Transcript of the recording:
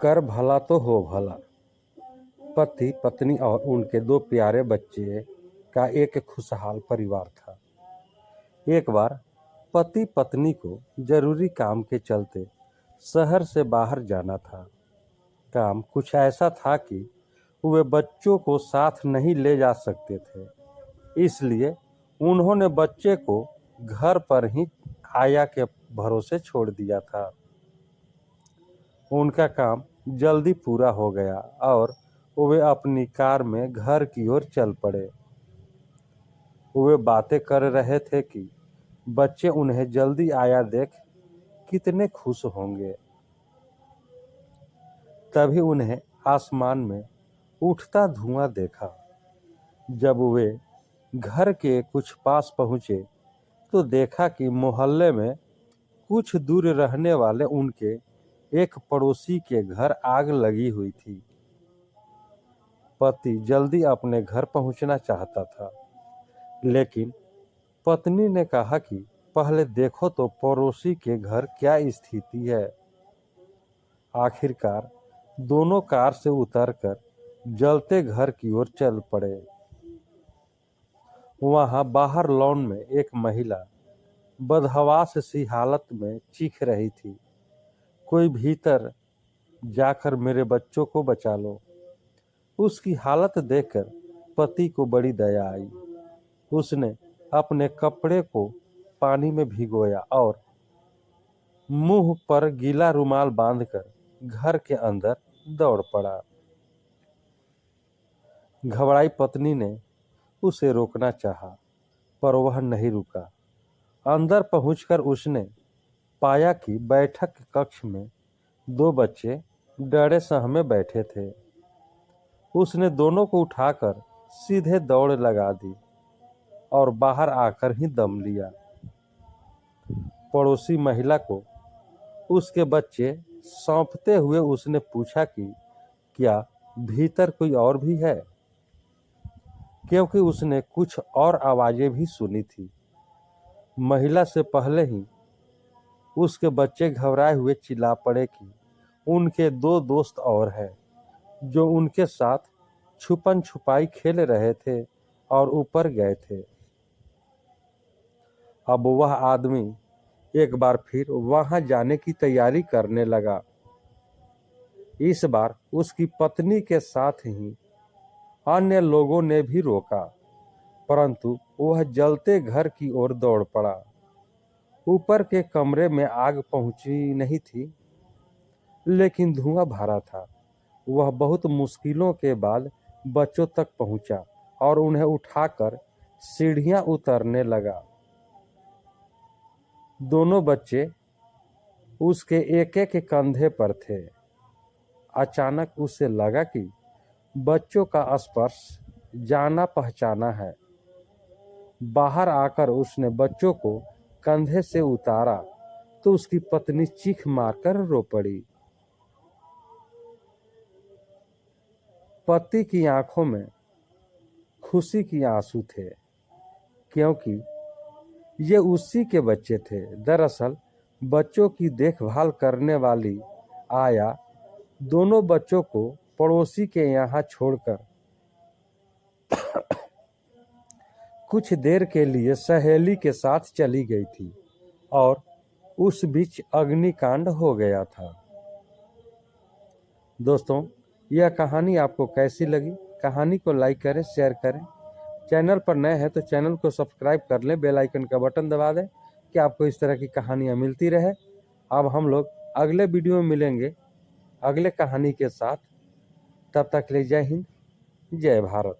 कर भला तो हो भला। पति पत्नी और उनके 2 प्यारे बच्चे का एक खुशहाल परिवार था। एक बार पति पत्नी को जरूरी काम के चलते शहर से बाहर जाना था। काम कुछ ऐसा था कि वे बच्चों को साथ नहीं ले जा सकते थे, इसलिए उन्होंने बच्चे को घर पर ही आया के भरोसे छोड़ दिया था। उनका काम जल्दी पूरा हो गया और वे अपनी कार में घर की ओर चल पड़े। वे बातें कर रहे थे कि बच्चे उन्हें जल्दी आया देख कितने खुश होंगे। तभी उन्हें आसमान में उठता धुआं देखा। जब वे घर के कुछ पास पहुंचे तो देखा कि मोहल्ले में कुछ दूर रहने वाले उनके एक पड़ोसी के घर आग लगी हुई थी। पति जल्दी अपने घर पहुंचना चाहता था, लेकिन पत्नी ने कहा कि पहले देखो तो पड़ोसी के घर क्या स्थिति है। आखिरकार दोनों कार से उतरकर जलते घर की ओर चल पड़े। वहां बाहर लॉन में एक महिला बदहवास सी हालत में चीख रही थी, कोई भीतर जाकर मेरे बच्चों को बचा लो। उसकी हालत देखकर पति को बड़ी दया आई। उसने अपने कपड़े को पानी में भिगोया और मुंह पर गीला रुमाल बांधकर घर के अंदर दौड़ पड़ा। घबराई पत्नी ने उसे रोकना चाहा, पर वह नहीं रुका। अंदर पहुंचकर उसने पाया कि बैठक कक्ष में 2 बच्चे डरे सहमे बैठे थे। उसने दोनों को उठाकर सीधे दौड़ लगा दी और बाहर आकर ही दम लिया। पड़ोसी महिला को उसके बच्चे सौंपते हुए उसने पूछा कि क्या भीतर कोई और भी है, क्योंकि उसने कुछ और आवाजें भी सुनी थी। महिला से पहले ही उसके बच्चे घबराए हुए चिल्ला पड़े कि उनके 2 दोस्त और हैं, जो उनके साथ छुपन छुपाई खेल रहे थे और ऊपर गए थे। अब वह आदमी एक बार फिर वहां जाने की तैयारी करने लगा। इस बार उसकी पत्नी के साथ ही अन्य लोगों ने भी रोका, परंतु वह जलते घर की ओर दौड़ पड़ा। ऊपर के कमरे में आग पहुंची नहीं थी, लेकिन धुआं भरा था। वह बहुत मुश्किलों के बाद बच्चों तक पहुंचा और उन्हें उठाकर सीढ़ियां उतरने लगा। दोनों बच्चे उसके एक एक कंधे पर थे। अचानक उसे लगा कि बच्चों का स्पर्श जाना पहचाना है। बाहर आकर उसने बच्चों को कंधे से उतारा तो उसकी पत्नी चीख मारकर रो पड़ी। पति की आंखों में खुशी के आंसू थे, क्योंकि ये उसी के बच्चे थे। दरअसल बच्चों की देखभाल करने वाली आया दोनों बच्चों को पड़ोसी के यहाँ छोड़कर कुछ देर के लिए सहेली के साथ चली गई थी और उस बीच अग्निकांड हो गया था। दोस्तों, यह कहानी आपको कैसी लगी? कहानी को लाइक करें, शेयर करें। चैनल पर नए हैं तो चैनल को सब्सक्राइब कर लें, बेल आइकन का बटन दबा दें कि आपको इस तरह की कहानियाँ मिलती रहे। अब हम लोग अगले वीडियो में मिलेंगे अगले कहानी के साथ। तब तक के लिए जय हिंद, जय भारत।